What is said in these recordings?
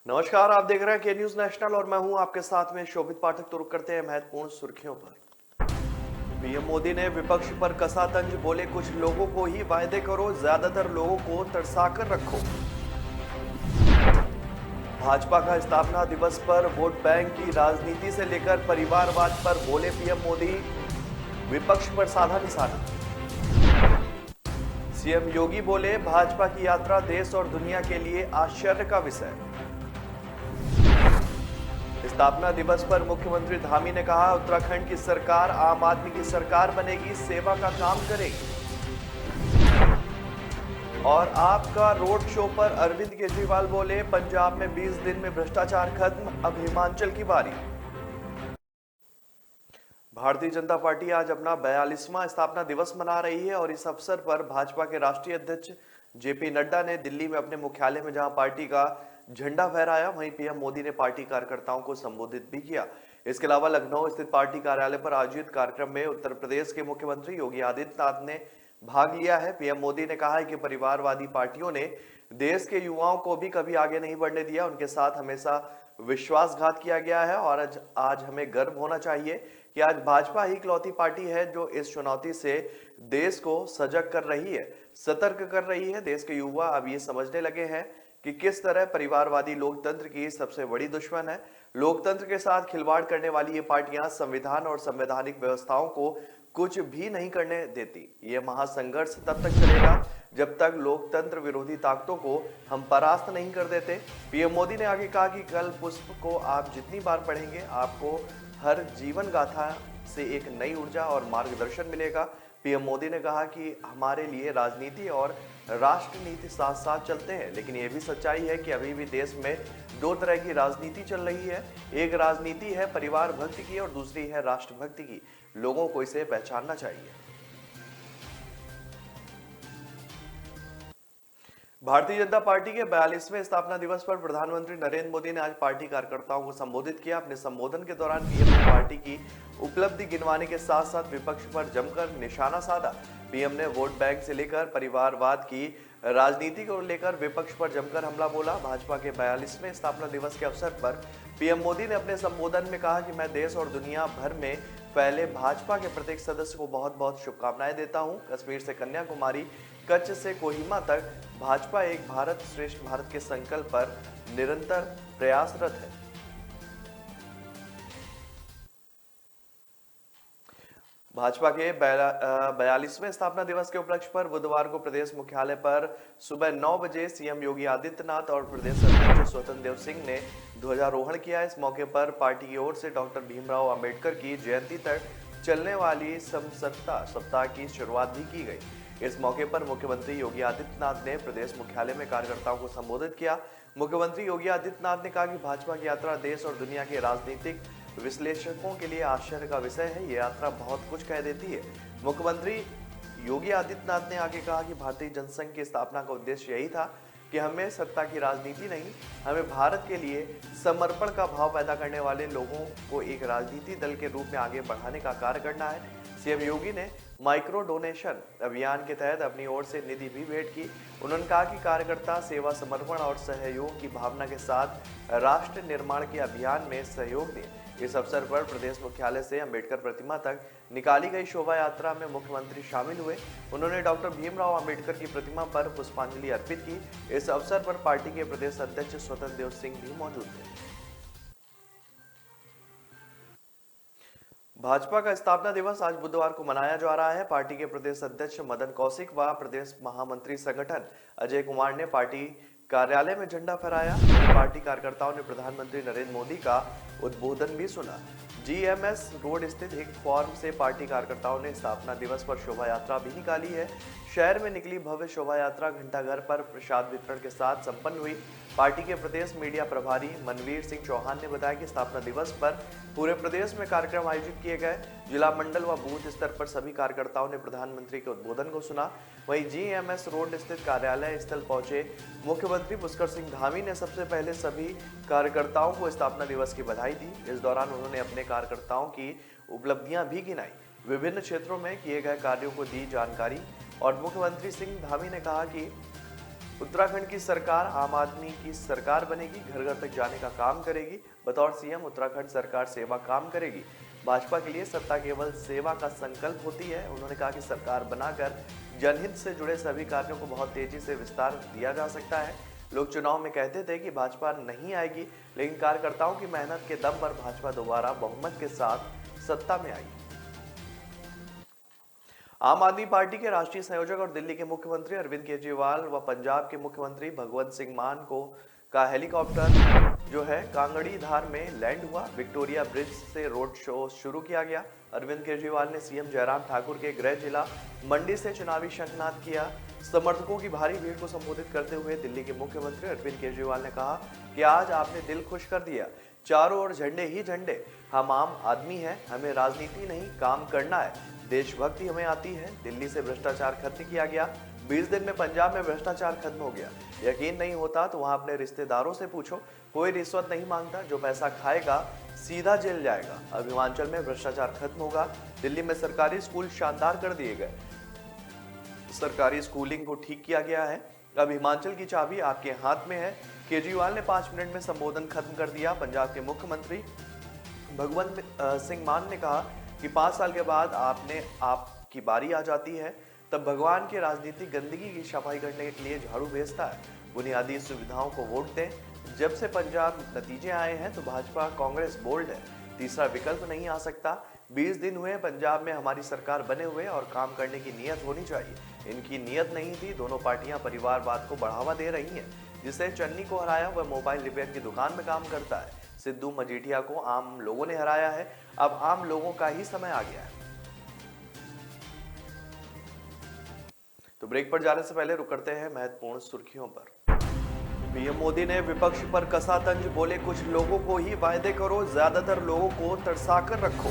नमस्कार, आप देख रहे हैं के न्यूज नेशनल और मैं हूं आपके साथ में शोभित पाठक। तो रुक करते हैं महत्वपूर्ण सुर्खियों पर। पीएम मोदी ने विपक्ष पर कसा तंज, बोले कुछ लोगों को ही वायदे करो, ज्यादातर लोगों को तरसाकर रखो। भाजपा का स्थापना दिवस पर वोट बैंक की राजनीति से लेकर परिवारवाद पर बोले पीएम मोदी, विपक्ष पर साधा निशाना। सीएम योगी बोले भाजपा की यात्रा देश और दुनिया के लिए आश्चर्य का विषय। स्थापना दिवस पर मुख्यमंत्री धामी ने कहा, उत्तराखंड की सरकार आम आदमी की सरकार बनेगी, सेवा का काम करेगी। और आपका रोड शो पर अरविंद केजरीवाल बोले, पंजाब में 20 दिन में भ्रष्टाचार खत्म, अब हिमाचल की बारी। भारतीय जनता पार्टी आज अपना 42वां स्थापना दिवस मना रही है और इस अवसर पर भाजपा के राष्ट्रीय अध्यक्ष जेपी नड्डा ने दिल्ली में अपने मुख्यालय में जहां पार्टी का झंडा फहराया, वहीं पीएम मोदी ने पार्टी कार्यकर्ताओं को संबोधित भी किया। इसके अलावा लखनऊ स्थित पार्टी कार्यालय पर आयोजित कार्यक्रम में उत्तर प्रदेश के मुख्यमंत्री योगी आदित्यनाथ ने भाग लिया है। पीएम मोदी ने कहा है कि परिवारवादी पार्टियों ने देश के युवाओं को भी कभी आगे नहीं बढ़ने दिया, उनके साथ हमेशा विश्वासघात किया गया है और आज हमें गर्व होना चाहिए कि आज भाजपा ही इकलौती पार्टी है जो इस चुनौती से देश को सजग कर रही है, सतर्क कर रही है। देश के युवा अब ये समझने लगे हैं कि किस तरह परिवारवादी लोकतंत्र की सबसे बड़ी दुश्मन है। लोकतंत्र के साथ खिलवाड़ करने वाली ये पार्टियां संविधान और संवैधानिक व्यवस्थाओं को कुछ भी नहीं करने देती। ये महासंघर्ष तब तक चलेगा जब तक लोकतंत्र विरोधी ताकतों को हम परास्त नहीं कर देते। पीएम मोदी ने आगे कहा कि कल पुष्प को आप जितनी बार पढ़ेंगे, आपको हर जीवन गाथा से एक नई ऊर्जा और मार्गदर्शन मिलेगा। पीएम मोदी ने कहा कि हमारे लिए राजनीति और राष्ट्र नीति साथ साथ चलते हैं, लेकिन यह भी सच्चाई है कि अभी भी देश में दो तरह की राजनीति चल रही है। एक राजनीति है परिवार भक्ति की और दूसरी है राष्ट्र भक्ति की। लोगों को इसे पहचानना चाहिए। भारतीय जनता पार्टी के 42वें स्थापना दिवस पर प्रधानमंत्री नरेंद्र मोदी ने आज पार्टी कार्यकर्ताओं को संबोधित किया। अपने संबोधन के दौरान पीएम ने पार्टी की उपलब्धि गिनवाने के साथ साथ विपक्ष पर जमकर निशाना साधा। पीएम ने वोट बैंक से लेकर परिवारवाद की राजनीति को लेकर विपक्ष पर जमकर हमला बोला। भाजपा के 42वें स्थापना दिवस के अवसर पर पीएम मोदी ने अपने संबोधन में कहा कि मैं देश और दुनिया भर में फैले भाजपा के प्रत्येक सदस्य को बहुत बहुत शुभकामनाएं देता हूं। कश्मीर से कन्याकुमारी, कच्छ से कोहिमा तक भाजपा एक भारत श्रेष्ठ भारत के संकल्प पर निरंतर प्रयासरत है। भाजपा के 42वें स्थापना दिवस के उपलक्ष्य पर बुधवार को प्रदेश मुख्यालय पर सुबह 9 बजे सीएम योगी आदित्यनाथ और प्रदेश अध्यक्ष स्वतंत्र देव सिंह ने ध्वजारोहण किया। इस मौके पर पार्टी की ओर से डॉक्टर भीमराव अंबेडकर की जयंती तक चलने वाली समसत्ता सप्ताह की शुरुआत भी की गई। इस मौके पर मुख्यमंत्री योगी आदित्यनाथ ने प्रदेश मुख्यालय में कार्यकर्ताओं को संबोधित किया। मुख्यमंत्री योगी आदित्यनाथ ने कहा कि भाजपा की यात्रा देश और दुनिया के राजनीतिक विश्लेषकों के लिए आश्चर्य का विषय है। ये यात्रा बहुत कुछ कह देती है। मुख्यमंत्री योगी आदित्यनाथ ने आगे कहा कि भारतीय जनसंघ की स्थापना का उद्देश्य यही था कि हमें सत्ता की राजनीति नहीं, हमें भारत के लिए समर्पण का भाव पैदा करने वाले लोगों को एक राजनीति दल के रूप में आगे बढ़ाने का कार्य करना है। सीएम योगी ने माइक्रो डोनेशन अभियान के तहत अपनी ओर से निधि भी भेंट की। उन्होंने कहा कि कार्यकर्ता सेवा, समर्पण और सहयोग की भावना के साथ राष्ट्र निर्माण के अभियान में सहयोग दें। इस अवसर पर प्रदेश मुख्यालय से अंबेडकर प्रतिमा तक निकाली गई शोभा यात्रा में मुख्यमंत्री शामिल हुए। उन्होंने डॉक्टर भीमराव अंबेडकर की प्रतिमा पर पुष्पांजलि अर्पित की। इस अवसर पर पार्टी के प्रदेश अध्यक्ष स्वतंत्र देव सिंह भी मौजूद थे। भाजपा का स्थापना दिवस आज बुधवार को मनाया जा रहा है। पार्टी के प्रदेश अध्यक्ष मदन कौशिक व प्रदेश महामंत्री संगठन अजय कुमार ने पार्टी कार्यालय में झंडा फहराया। पार्टी कार्यकर्ताओं ने प्रधानमंत्री नरेंद्र मोदी का उद्बोधन भी सुना। जीएमएस रोड स्थित एक फॉर्म से पार्टी कार्यकर्ताओं ने स्थापना दिवस पर शोभा यात्रा भी निकाली है। शहर में निकली भव्य शोभा यात्रा घंटाघर पर प्रसाद वितरण के साथ संपन्न हुई। पार्टी के प्रदेश मीडिया प्रभारी मनवीर सिंह चौहान ने बताया कि स्थापना दिवस पर पूरे प्रदेश में कार्यक्रम आयोजित किए गए। जिला मंडल व बूथ स्तर पर सभी कार्यकर्ताओं ने प्रधानमंत्री के उद्बोधन को सुना। वहीं जीएमएस रोड स्थित कार्यालय स्थल पहुंचे मुख्यमंत्री पुष्कर सिंह धामी ने सबसे पहले सभी कार्यकर्ताओं को स्थापना दिवस की बधाई दी। इस दौरान उन्होंने अपने कार्यकर्ताओं की उपलब्धियां भी गिनाई, विभिन्न क्षेत्रों में किए गए कार्यों को दी जानकारी और मुख्यमंत्री सिंह धामी ने कहा कि उत्तराखंड की सरकार आम आदमी की सरकार बनेगी, घर घर तक जाने का काम करेगी। बतौर सीएम उत्तराखंड सरकार सेवा काम करेगी। भाजपा के लिए सत्ता केवल सेवा का संकल्प होती है। उन्होंने कहा कि सरकार बनाकर जनहित से जुड़े सभी कार्यों को बहुत तेजी से विस्तार दिया जा सकता है। लोग चुनाव में कहते थे कि भाजपा नहीं आएगी, लेकिन कार्यकर्ताओं की मेहनत के दम पर भाजपा दोबारा बहुमत के साथ सत्ता में आई। आम आदमी पार्टी के राष्ट्रीय संयोजक और दिल्ली के मुख्यमंत्री अरविंद केजरीवाल व पंजाब के मुख्यमंत्री भगवंत सिंह मान का हेलीकॉप्टर जो है कांगड़ी धार में लैंड हुआ। विक्टोरिया ब्रिज से रोड शो शुरू किया गया। अरविंद केजरीवाल ने सीएम जयराम ठाकुर के गृह जिला मंडी से चुनावी शंखनाद किया। समर्थकों की भारी भीड़ को संबोधित करते हुए दिल्ली के मुख्यमंत्री अरविंद केजरीवाल ने कहा कि आज आपने दिल खुश कर दिया। चारों ओर झंडे ही झंडे। हम आम आदमी हैं, हमें राजनीति नहीं काम करना है, देशभक्ति हमें आती है। दिल्ली से भ्रष्टाचार खत्म किया गया। 20 दिन में पंजाब में भ्रष्टाचार खत्म हो गया। यकीन नहीं होता तो वहां अपने रिश्तेदारों से पूछो, कोई रिश्वत नहीं मांगता, जो पैसा खाएगा सीधा जेल जाएगा। अब हिमाचल में भ्रष्टाचार खत्म होगा। दिल्ली में सरकारी स्कूल शानदार कर दिए गए। सरकारी स्कूलिंग को ठीक किया गया है। अब हिमाचल की चाबी आपके हाथ में है। केजरीवाल ने 5 मिनट में संबोधन खत्म कर दिया। पंजाब के मुख्यमंत्री भगवंत सिंह मान ने कहा कि 5 साल के बाद आपकी बारी आ जाती है, तब भगवान की राजनीतिक गंदगी की सफाई करने के लिए झाड़ू भेजता है। बुनियादी सुविधाओं को वोट दें। जब से पंजाब नतीजे आए हैं तो भाजपा कांग्रेस बोल्ड है, तीसरा विकल्प नहीं आ सकता। 20 दिन हुए पंजाब में हमारी सरकार बने हुए और काम करने की नीयत होनी चाहिए। इनकी नीयत नहीं थी। दोनों पार्टियां परिवारवाद को बढ़ावा दे रही हैं। जिसे चन्नी को हराया वह मोबाइल रिपेयर की दुकान में काम करता है। सिद्धू मजीठिया को आम लोगों ने हराया है। अब आम लोगों का ही समय आ गया है। तो ब्रेक पर जाने से पहले रुक करते हैं महत्वपूर्ण सुर्खियों पर। पीएम मोदी ने विपक्ष पर कसा तंज, बोले कुछ लोगों को ही वायदे करो, ज्यादातर लोगों को तरसाकर रखो।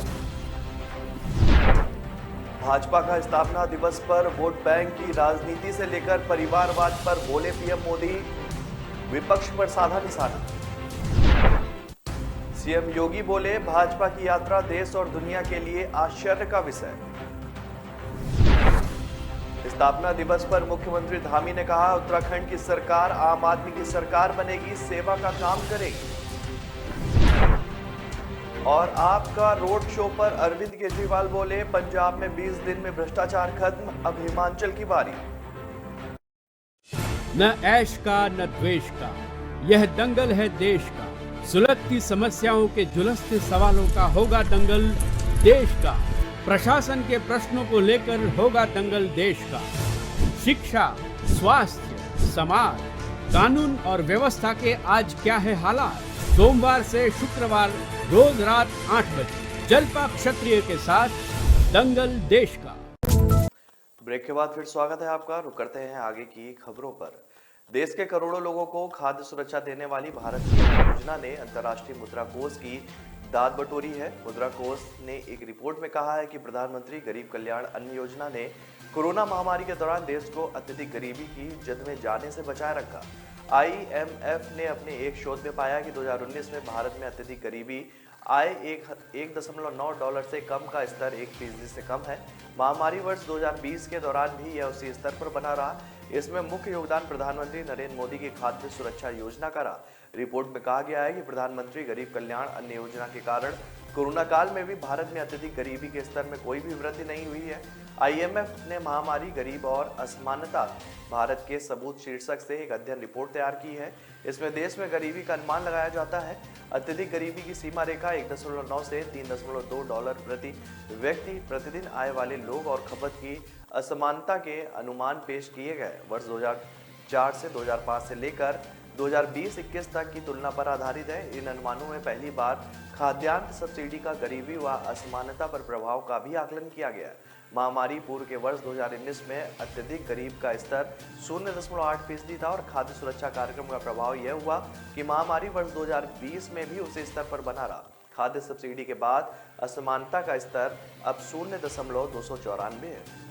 भाजपा का स्थापना दिवस पर वोट बैंक की राजनीति से लेकर परिवारवाद पर बोले पीएम मोदी, विपक्ष पर साधा निशाना। सीएम योगी बोले भाजपा की यात्रा देश और दुनिया के लिए आश्चर्य का विषय। स्थापना दिवस पर मुख्यमंत्री धामी ने कहा उत्तराखंड की सरकार आम आदमी की सरकार बनेगी, सेवा का काम करेगी। और आपका रोड शो पर अरविंद केजरीवाल बोले पंजाब में 20 दिन में भ्रष्टाचार खत्म, अब हिमाचल की बारी। न ऐश का न द्वेष का, यह दंगल है देश का। सुलगती समस्याओं के जुलसते सवालों का होगा दंगल देश का। प्रशासन के प्रश्नों को लेकर होगा दंगल देश का। शिक्षा, स्वास्थ्य, समाज, कानून और व्यवस्था के आज क्या है हालात। सोमवार से शुक्रवार रोज रात 8 बजे जलपा क्षत्रिय के साथ दंगल देश का। ब्रेक के बाद फिर स्वागत है आपका। रुक करते हैं आगे की खबरों पर। देश के करोड़ों लोगों को खाद्य सुरक्षा देने वाली भारत की योजना ने अंतर्राष्ट्रीय मुद्रा कोष की दाद बटोरी है। मुद्रा कोष ने एक रिपोर्ट में कहा है कि प्रधानमंत्री गरीब कल्याण अन्न योजना ने कोरोना महामारी के दौरान देश को अत्यधिक गरीबी की जद में जाने से बचाए रखा। IMF ने अपने एक शोध में पाया कि 2019 में भारत में अत्यधिक गरीबी आय $1.9 से कम का स्तर 1% से कम है। महामारी वर्ष 2020 के दौरान भी यह उसी स्तर पर बना रहा। इसमें मुख्य योगदान प्रधानमंत्री नरेंद्र मोदी की खाद्य सुरक्षा योजना का रहा। रिपोर्ट में कहा गया है कि प्रधानमंत्री गरीब कल्याण अन्न योजना के कारण कोरोना काल में भी भारत में अत्यधिक गरीबी के स्तर में कोई भी वृद्धि नहीं हुई है। IMF ने महामारी, गरीब और असमानता भारत के सबूत शीर्षक से एक अध्ययन रिपोर्ट तैयार की है। इसमें देश में गरीबी का अनुमान लगाया जाता है। अत्यधिक गरीबी की सीमा रेखा 1.9 से $3.2 प्रति व्यक्ति प्रतिदिन आय वाले लोग और खपत की असमानता के अनुमान पेश किए गए। वर्ष 2004 से 2005 से लेकर 2020-21 तक की तुलना पर आधारित है। इन अनुमानों में पहली बार खाद्यान्न सब्सिडी का गरीबी व असमानता पर प्रभाव का भी आकलन किया गया है। महामारी पूर्व के वर्ष 2019 में अत्यधिक गरीब का स्तर 0.8% था और खाद्य सुरक्षा कार्यक्रम का प्रभाव यह हुआ कि महामारी वर्ष 2020 में भी उसी स्तर पर बना रहा। खाद्य सब्सिडी के बाद असमानता का स्तर अब 0.294 है।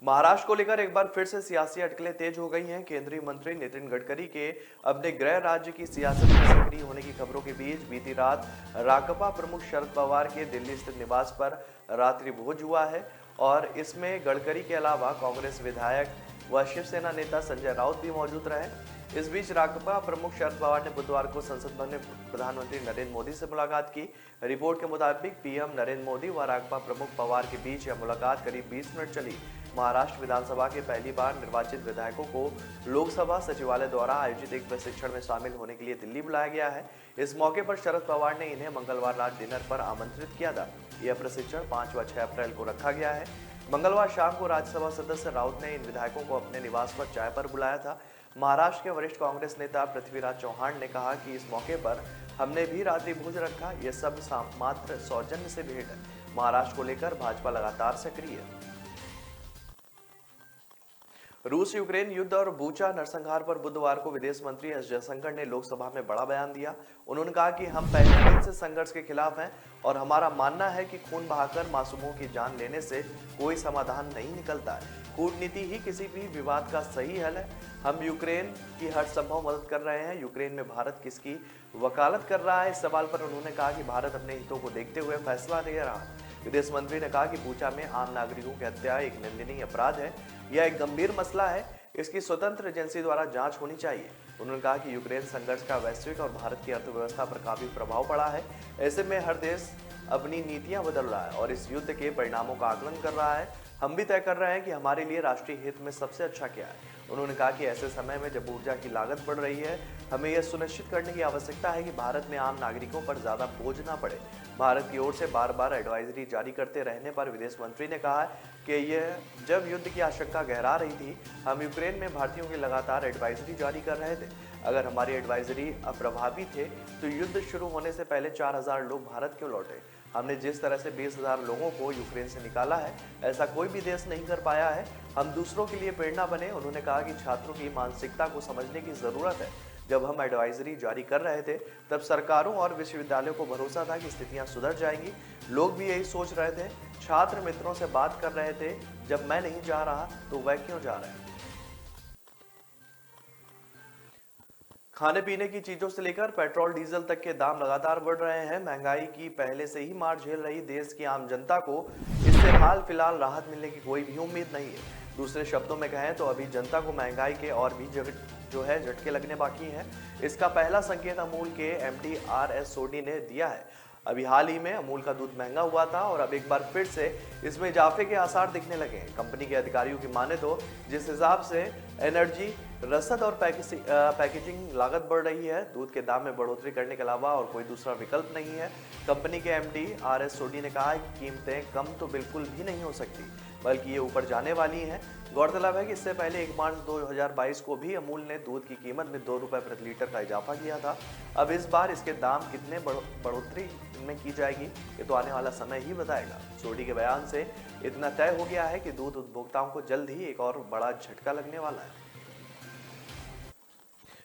महाराष्ट्र को लेकर एक बार फिर से सियासी अटकलें तेज हो गई हैं। केंद्रीय मंत्री नितिन गडकरी के अपने गृह राज्य की सियासत में सक्रिय होने की खबरों के बीच बीती रात राकपा प्रमुख शरद पवार के दिल्ली स्थित निवास पर रात्रि भोज हुआ है और इसमें गडकरी के अलावा कांग्रेस विधायक व शिवसेना नेता संजय राउत भी मौजूद रहे। इस बीच राकपा प्रमुख शरद पवार ने बुधवार को संसद भवन में प्रधानमंत्री नरेंद्र मोदी से मुलाकात की। रिपोर्ट के मुताबिक पीएम नरेंद्र मोदी व राकपा प्रमुख पवार के बीच यह मुलाकात करीब 20 मिनट चली। महाराष्ट्र विधानसभा के पहली बार निर्वाचित विधायकों को लोकसभा सचिवालय द्वारा आयोजित एक प्रशिक्षण में शामिल होने के लिए दिल्ली बुलाया गया है। इस मौके पर शरद पवार ने इन्हें मंगलवार रात डिनर पर आमंत्रित किया था। यह प्रशिक्षण 5 व 6 अप्रैल को रखा गया है। मंगलवार शाम को राज्यसभा सदस्य राउत ने इन विधायकों को अपने निवास पर चाय पर बुलाया था। महाराष्ट्र के वरिष्ठ कांग्रेस नेता पृथ्वीराज चौहान ने कहा कि इस मौके पर हमने भी रात्रि भोज रखा। यह सब मात्र सौजन्य से भेंट है। महाराष्ट्र को लेकर भाजपा लगातार सक्रिय है। रूस यूक्रेन युद्ध और बूचा नरसंहार पर बुधवार को विदेश मंत्री एस जयशंकर ने लोकसभा में बड़ा बयान दिया। उन्होंने कहा कि हम पहले दिन से संघर्ष के खिलाफ हैं और हमारा मानना है कि खून बहाकर मासूमों की जान लेने से कोई समाधान नहीं निकलता है। कूटनीति ही किसी भी विवाद का सही हल है। हम यूक्रेन की हर संभव मदद कर रहे हैं। यूक्रेन में भारत किसकी वकालत कर रहा है, इस सवाल पर उन्होंने कहा कि भारत अपने हितों को देखते हुए फैसला ले रहा। विदेश मंत्री ने कहा कि बूचा में आम नागरिकों की हत्या एक निंदनीय अपराध है। यह एक गंभीर मसला है। इसकी स्वतंत्र एजेंसी द्वारा जांच होनी चाहिए। उन्होंने कहा कि यूक्रेन संघर्ष का वैश्विक और भारत की अर्थव्यवस्था पर काफी प्रभाव पड़ा है। ऐसे में हर देश अपनी नीतियां बदल रहा है और इस युद्ध के परिणामों का आकलन कर रहा है। हम भी तय कर रहे हैं कि हमारे लिए राष्ट्रीय हित में सबसे अच्छा क्या है। उन्होंने कहा कि ऐसे समय में जब ऊर्जा की लागत बढ़ रही है, हमें यह सुनिश्चित करने की आवश्यकता है कि भारत में आम नागरिकों पर ज्यादा बोझ ना पड़े। भारत की ओर से बार बार एडवाइजरी जारी करते रहने पर विदेश मंत्री ने कहा कि यह जब युद्ध की आशंका गहरा रही थी, हम यूक्रेन में भारतीयों की लगातार एडवाइजरी जारी कर रहे थे। अगर हमारी एडवाइजरी अप्रभावी थे तो युद्ध शुरू होने से पहले 4000 लोग भारत क्यों लौटे। हमने जिस तरह से 20,000 लोगों को यूक्रेन से निकाला है, ऐसा कोई भी देश नहीं कर पाया है। हम दूसरों के लिए प्रेरणा बने। उन्होंने कहा कि छात्रों की मानसिकता को समझने की जरूरत है। जब हम एडवाइजरी जारी कर रहे थे तब सरकारों और विश्वविद्यालयों को भरोसा था कि स्थितियां सुधर जाएंगी। लोग भी यही सोच रहे थे। छात्र मित्रों से बात कर रहे थे, जब मैं नहीं जा रहा तो वह क्यों जा रहे हैं। खाने पीने की चीजों से लेकर पेट्रोल डीजल तक के दाम लगातार बढ़ रहे हैं। महंगाई की पहले से ही मार झेल रही देश की आम जनता को इससे हाल फिलहाल राहत मिलने की कोई भी उम्मीद नहीं है। दूसरे शब्दों में कहें तो अभी जनता को महंगाई के और भी झटके लगने बाकी हैं। इसका पहला संकेत अमूल के एमडी RS सोडी ने दिया है। अभी हाल ही में अमूल का दूध महंगा हुआ था और अब एक बार फिर से इसमें इजाफे के आसार दिखने लगे हैं। कंपनी के अधिकारियों की माने तो जिस हिसाब से एनर्जी, रसद और पैकेजिंग लागत बढ़ रही है, दूध के दाम में बढ़ोतरी करने के अलावा और कोई दूसरा विकल्प नहीं है। कंपनी के एमडी RS सोडी ने कहा कि कीमतें कम तो बिल्कुल भी नहीं हो सकती, बल्कि ये ऊपर जाने वाली हैं। गौरतलब है कि इससे पहले 1 मार्च 2022 को भी अमूल ने दूध की कीमत में 2 रुपए प्रति लीटर का इजाफा किया था। अब इस बार इसके दाम कितने बढ़ोतरी में की जाएगी, ये तो आने वाला समय ही बताएगा। सोडी के बयान से इतना तय हो गया है कि दूध उपभोक्ताओं को जल्द ही एक और बड़ा झटका लगने वाला है।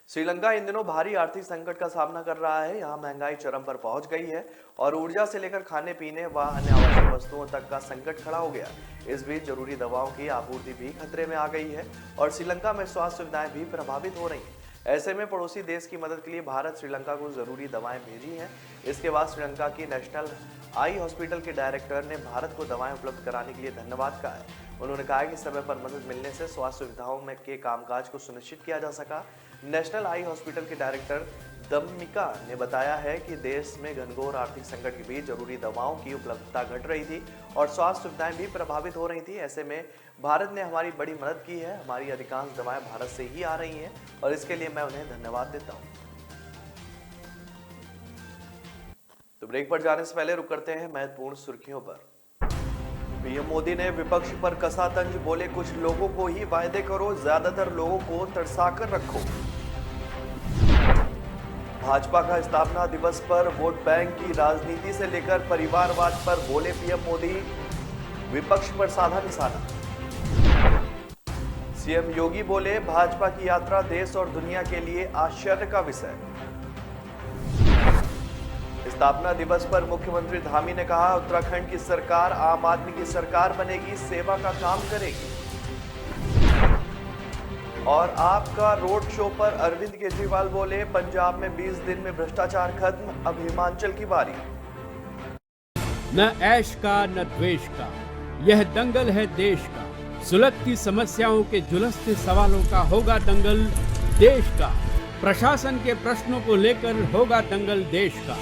श्रीलंका इन दिनों भारी आर्थिक संकट का सामना कर रहा है। यहाँ महंगाई चरम पर पहुंच गई है और ऊर्जा से लेकर खाने पीने व अन्य आवश्यक वस्तुओं तक का संकट खड़ा हो गया। इस बीच जरूरी दवाओं की आपूर्ति भी खतरे में आ गई है और श्रीलंका में स्वास्थ्य सुविधाएं भी प्रभावित हो रही हैं। ऐसे में पड़ोसी देश की मदद के लिए भारत श्रीलंका को जरूरी दवाएं भेजी हैं। इसके बाद श्रीलंका की नेशनल आई हॉस्पिटल के डायरेक्टर ने भारत को दवाएं उपलब्ध कराने के लिए धन्यवाद कहा है। उन्होंने कहा कि समय पर मदद मिलने से स्वास्थ्य सुविधाओं में के कामकाज को सुनिश्चित किया जा सका। नेशनल आई हॉस्पिटल के डायरेक्टर दम्मिका ने बताया है कि देश में घनघोर आर्थिक संकट के बीच जरूरी दवाओं की उपलब्धता घट रही थी और स्वास्थ्य सुविधाएं भी प्रभावित हो रही थी। ऐसे में भारत ने हमारी बड़ी मदद की है। हमारी अधिकांश दवाएं भारत से ही आ रही हैं और इसके लिए मैं उन्हें धन्यवाद देता हूं। तो ब्रेक पर जाने से पहले रुक करते हैं महत्वपूर्ण सुर्खियों पर। पीएम मोदी ने विपक्ष पर कसा तंज, बोले कुछ लोगों को ही वायदे करो, ज्यादातर लोगों को तरसाकर रखो। भाजपा का स्थापना दिवस पर वोट बैंक की राजनीति से लेकर परिवारवाद पर बोले पीएम मोदी, विपक्ष पर साधा निशाना। सीएम योगी बोले भाजपा की यात्रा देश और दुनिया के लिए आश्चर्य का विषय। स्थापना दिवस पर मुख्यमंत्री धामी ने कहा, उत्तराखंड की सरकार आम आदमी की सरकार बनेगी, सेवा का काम करेगी। और आपका रोड शो पर अरविंद केजरीवाल बोले, पंजाब में 20 दिन में भ्रष्टाचार खत्म, अब हिमाचल की बारी। न ऐश का न द्वेष का, यह दंगल है देश का। सुलगती समस्याओं के जुलसते सवालों का होगा दंगल देश का। प्रशासन के प्रश्नों को लेकर होगा दंगल देश का।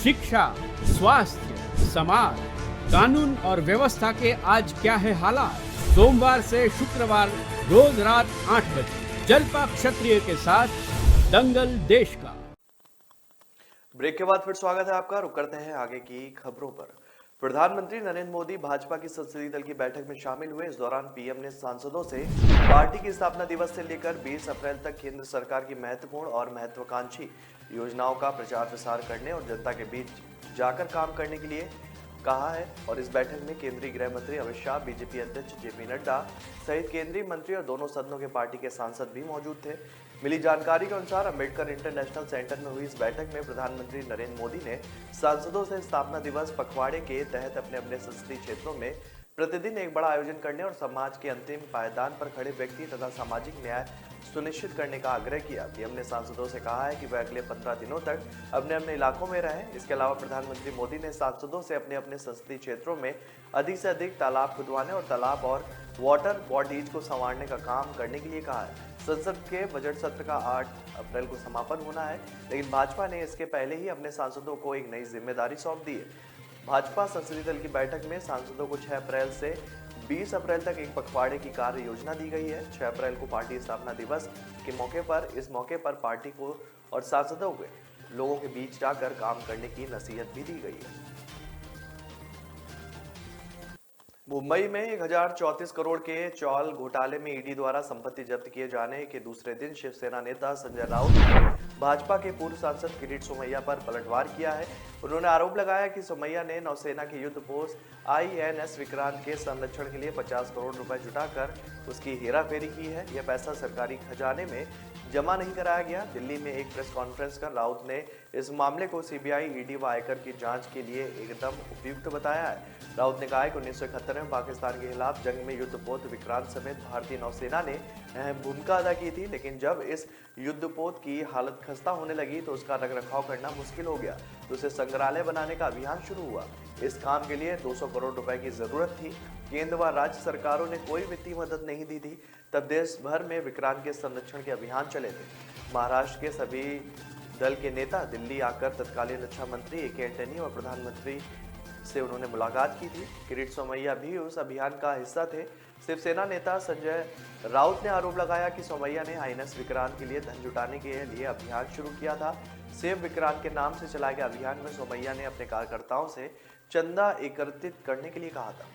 शिक्षा, स्वास्थ्य, समाज, कानून और व्यवस्था के आज क्या है हालात। सोमवार से शुक्रवार रोज रात 8 बजे जलपा क्षत्रिय के साथ दंगल देश का। ब्रेक के बाद फिर स्वागत है आपका। रुक करते हैं आगे की खबरों पर। प्रधानमंत्री नरेंद्र मोदी भाजपा की संसदीय दल की बैठक में शामिल हुए। इस दौरान पीएम ने सांसदों से पार्टी की स्थापना दिवस से लेकर 20 अप्रैल तक केंद्र सरकार की महत्वपूर्ण और महत्वाकांक्षी योजनाओं का प्रचार प्रसार करने और जनता के बीच जाकर काम करने के लिए कहा है। और इस बैठक में केंद्रीय गृह मंत्री अमित शाह, बीजेपी अध्यक्ष जेपी नड्डा सहित केंद्रीय मंत्री और दोनों सदनों के पार्टी के सांसद भी मौजूद थे। मिली जानकारी के अनुसार अम्बेडकर इंटरनेशनल सेंटर में हुई इस बैठक में प्रधानमंत्री नरेंद्र मोदी ने सांसदों से स्थापना दिवस पखवाड़े के तहत अपने अपने संसदीय क्षेत्रों में प्रतिदिन एक बड़ा आयोजन करने और समाज के अंतिम पायदान पर खड़े व्यक्ति तथा सामाजिक न्याय सुनिश्चित करने का आग्रह किया। पीएम ने सांसदों से कहा है कि वह अगले 15 दिनों तक अपने अपने इलाकों में रहें। इसके अलावा प्रधानमंत्री मोदी ने सांसदों से अपने अपने संसदीय क्षेत्रों में अधिक से अधिक तालाब खुदवाने और तालाब और वाटर बॉडीज को संवारने का काम करने के लिए कहा है। संसद के बजट सत्र का 8 अप्रैल को समापन होना है, लेकिन भाजपा ने इसके पहले ही अपने सांसदों को एक नई जिम्मेदारी सौंप दी है। भाजपा संसदीय दल की बैठक में सांसदों को 6 अप्रैल से 20 अप्रैल तक एक पखवाड़े की कार्य योजना दी गई है। 6 अप्रैल को पार्टी स्थापना दिवस के मौके पर इस मौके पर पार्टी को और सांसदों को लोगों के बीच जाकर काम करने की नसीहत भी दी गई है। मुंबई में 1034 करोड़ के चौल घोटाले में ईडी द्वारा संपत्ति जब्त किए जाने के दूसरे दिन शिवसेना नेता संजय राउत ने भाजपा के पूर्व सांसद किरीट सोमैया पर पलटवार किया है। उन्होंने आरोप लगाया कि सोमैया ने नौसेना के युद्ध पोत INS विक्रांत के संरक्षण के लिए 50 करोड़ रुपए जुटाकर उसकी हेराफेरी की है। यह पैसा सरकारी खजाने में जमा नहीं कराया गया। दिल्ली में एक प्रेस कॉन्फ्रेंस कर राउत ने इस मामले को सीबीआई, ईडी व आयकर की जांच के लिए एकदम उपयुक्त बताया है। राउत ने कहा है कि 1971 में पाकिस्तान के खिलाफ जंग में युद्धपोत विक्रांत समेत भारतीय नौसेना ने अहम भूमिका अदा की थी, लेकिन जब इस युद्धपोत की हालत खस्ता होने लगी तो उसका रखरखाव करना मुश्किल हो गया, तो उसे संग्रहालय बनाने का अभियान शुरू हुआ। इस काम के लिए 200 करोड़ रुपए की जरूरत थी। केंद्र व राज्य सरकारों ने कोई वित्तीय मदद नहीं दी थी। तब देश भर में विक्रांत के संरक्षण के अभियान चले थे। महाराष्ट्र के सभी दल के नेता दिल्ली आकर तत्कालीन रक्षा मंत्री AK एंटनी और प्रधानमंत्री से उन्होंने मुलाकात की थी। किरीट सोमैया भी उस अभियान का हिस्सा थे। शिवसेना नेता संजय राउत ने आरोप लगाया कि सोमैया ने INS विक्रांत के लिए धन जुटाने के लिए अभियान शुरू किया था। सेव विक्रांत के नाम से चलाए गए अभियान में सोमैया ने अपने कार्यकर्ताओं से चंदा एकत्रित करने के लिए कहा था।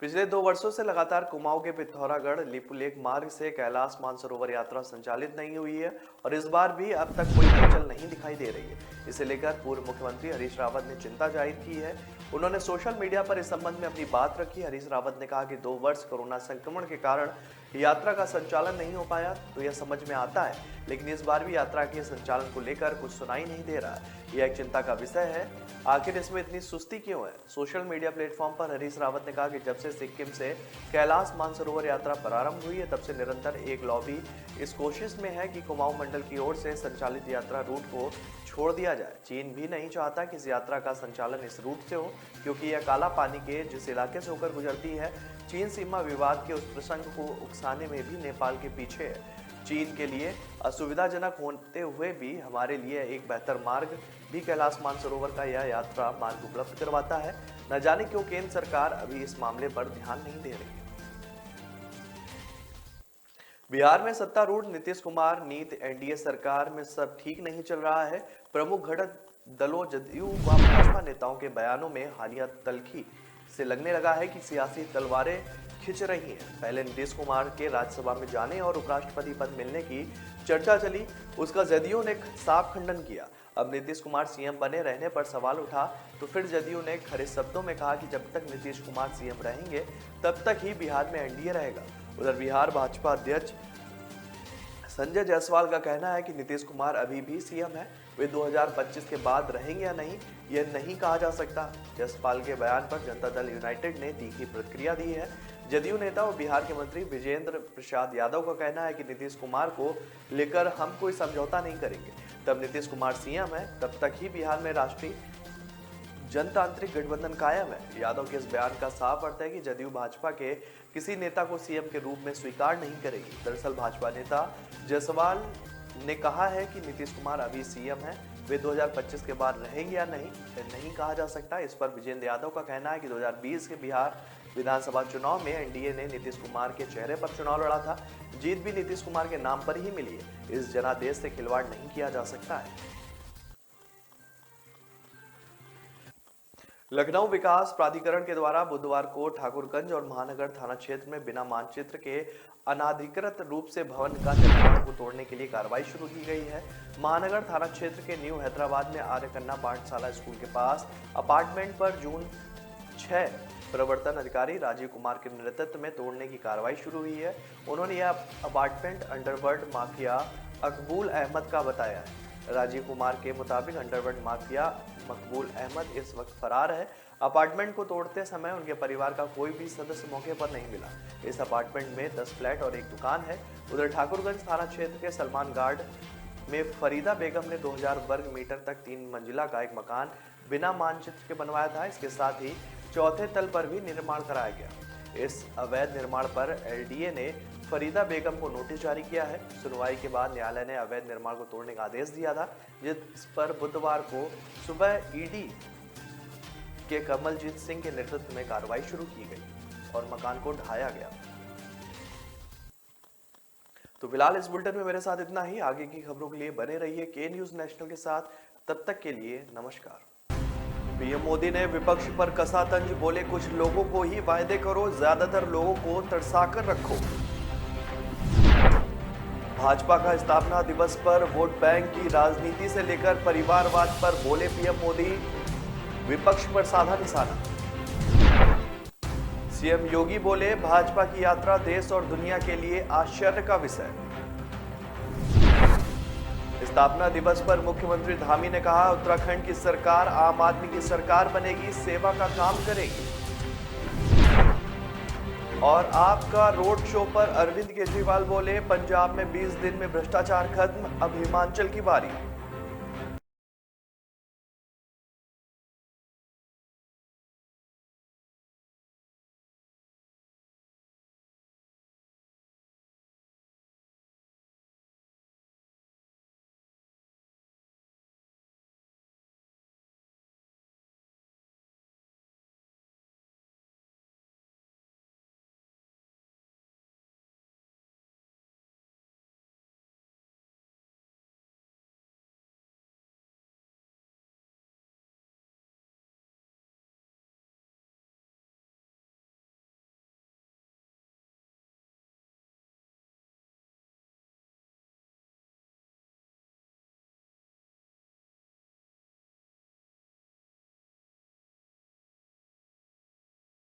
पिछले 2 वर्षों से लगातार कुमाऊं के पिथौरागढ़ लिपुलेख मार्ग से कैलाश मानसरोवर यात्रा संचालित नहीं हुई है और इस बार भी अब तक कोई हलचल नहीं दिखाई दे रही है। इसे लेकर पूर्व मुख्यमंत्री हरीश रावत ने चिंता जाहिर की है। उन्होंने सोशल मीडिया पर इस संबंध में अपनी बात रखी। हरीश रावत ने कहा कि 2 वर्ष कोरोना संक्रमण के कारण यात्रा का संचालन नहीं हो पाया तो यह समझ में आता है, लेकिन इस बार भी यात्रा के संचालन को लेकर कुछ सुनाई नहीं दे रहा है। यह एक चिंता का विषय है। आखिर इसमें इतनी सुस्ती क्यों है? सोशल मीडिया प्लेटफॉर्म पर हरीश रावत ने कहा कि जब से सिक्किम से कैलाश मानसरोवर यात्रा प्रारंभ हुई है तब से निरंतर एक लॉबी इस कोशिश में है कि कुमाऊं मंडल की ओर से संचालित यात्रा रूट को छोड़ दिया जाए। चीन भी नहीं चाहता कि इस यात्रा का संचालन इस रूट से हो, क्योंकि यह काला पानी के जिस इलाके से होकर गुजरती है। चीन सीमा विवाद के उस प्रसंग को उकसाने में भी नेपाल के पीछे है। चीन के लिए असुविधाजनक होते हुए भी हमारे लिए एक बेहतर मार्ग भी कैलाश मानसरोवर का यह यात्रा मार्ग उपलब्ध करवाता है। न जाने क्यों केंद्र सरकार अभी इस मामले पर ध्यान नहीं दे रही। बिहार में सत्तारूढ़ नीतीश कुमार नीत NDA सरकार में सब ठीक नहीं चल रहा है। प्रमुख घटक दलों जदयू व भाजपा नेताओं के बयानों में हालिया तल्खी से लगने लगा है कि सियासी तलवारें खिंच रही हैं। पहले नीतीश कुमार के राज्यसभा में जाने और उपराष्ट्रपति पद मिलने की चर्चा चली, उसका जदयू ने साफ खंडन किया। अब नीतीश कुमार CM बने रहने पर सवाल उठा तो फिर जदयू ने खड़े शब्दों में कहा कि जब तक नीतीश कुमार CM रहेंगे तब तक ही बिहार में NDA रहेगा। उधर बिहार भाजपा अध्यक्ष संजय जायसवाल का कहना है कि नीतीश कुमार अभी भी CM है। वे 2025 के बाद रहेंगे या नहीं, यह नहीं कहा जा सकता। जायसवाल के बयान पर जनता दल यूनाइटेड ने तीखी प्रतिक्रिया दी है। जदयू नेता और बिहार के मंत्री विजेंद्र प्रसाद यादव का कहना है कि नीतीश कुमार को लेकर हम कोई समझौता नहीं करेंगे। तब नीतीश कुमार CM है, तब तक ही बिहार में राष्ट्रीय जनतांत्रिक गठबंधन कायम है। यादव के इस बयान का साफ अर्थ है कि जदयू भाजपा के किसी नेता को सीएम के रूप में स्वीकार नहीं करेगी। दरअसल भाजपा नेता जायसवाल ने कहा है कि नीतीश कुमार अभी सीएम हैं, वे 2025 के बाद रहेंगे या नहीं कहा जा सकता। इस पर विजेंद्र यादव का कहना है कि 2020 के बिहार विधानसभा चुनाव में एनडीए ने नीतीश कुमार के चेहरे पर चुनाव लड़ा था। जीत भी नीतीश कुमार के नाम पर ही मिली है। इस जनादेश से खिलवाड़ नहीं किया जा सकता है। लखनऊ विकास प्राधिकरण के द्वारा बुधवार को ठाकुरगंज और महानगर थाना क्षेत्र में बिना मानचित्र के अनाधिकृत रूप से भवन का निर्माण को तोड़ने के लिए कार्रवाई शुरू की गई है। महानगर थाना क्षेत्र के न्यू हैदराबाद में आर्य कन्या पाठशाला स्कूल के पास अपार्टमेंट पर जून 6 प्रवर्तन अधिकारी राजीव कुमार के नेतृत्व में तोड़ने की कार्रवाई शुरू हुई है। उन्होंने यह अपार्टमेंट अंडरवर्ल्ड माफिया मकबूल अहमद का बताया है। राजीव कुमार के मुताबिक अंडरवर्ल्ड माफिया मकबूल अहमद इस वक्त फरार है। अपार्टमेंट को तोड़ते समय उनके परिवार का कोई भी सदस्य मौके पर नहीं मिला। इस अपार्टमेंट में 10 फ्लैट और एक दुकान है। उधर ठाकुरगंज थाना क्षेत्र के सलमान गार्ड में फरीदा बेगम ने 2000 वर्ग मीटर तक 3 मंजिला का एक मकान बिना मानचित्र के बनवाया था। इसके साथ ही चौथे तल पर भी निर्माण कराया गया। इस अवैध निर्माण पर एलडीए ने फरीदा बेगम को नोटिस जारी किया है। सुनवाई के बाद न्यायालय ने अवैध निर्माण को तोड़ने का आदेश दिया था, जिस पर बुधवार को सुबह ईडी के कमलजीत सिंह के नेतृत्व में कार्रवाई शुरू की गई और मकान को ढाया गया। तो फिलहाल इस बुलेटिन में मेरे साथ इतना ही। आगे की खबरों के लिए बने रहिए के न्यूज नेशनल के साथ। तब तक के लिए नमस्कार। पीएम मोदी ने विपक्ष पर कसा तंज, बोले कुछ लोगों को ही वायदे करो, ज्यादातर लोगों को तरसाकर रखो। भाजपा का स्थापना दिवस पर वोट बैंक की राजनीति से लेकर परिवारवाद पर बोले पीएम मोदी, विपक्ष पर साधा निशाना। सीएम योगी बोले भाजपा की यात्रा देश और दुनिया के लिए आश्चर्य का विषय। स्थापना दिवस पर मुख्यमंत्री धामी ने कहा, उत्तराखंड की सरकार आम आदमी की सरकार बनेगी, सेवा का काम करेगी। और आपका रोड शो पर अरविंद केजरीवाल बोले, पंजाब में 20 दिन में भ्रष्टाचार खत्म, अब हिमाचल की बारी।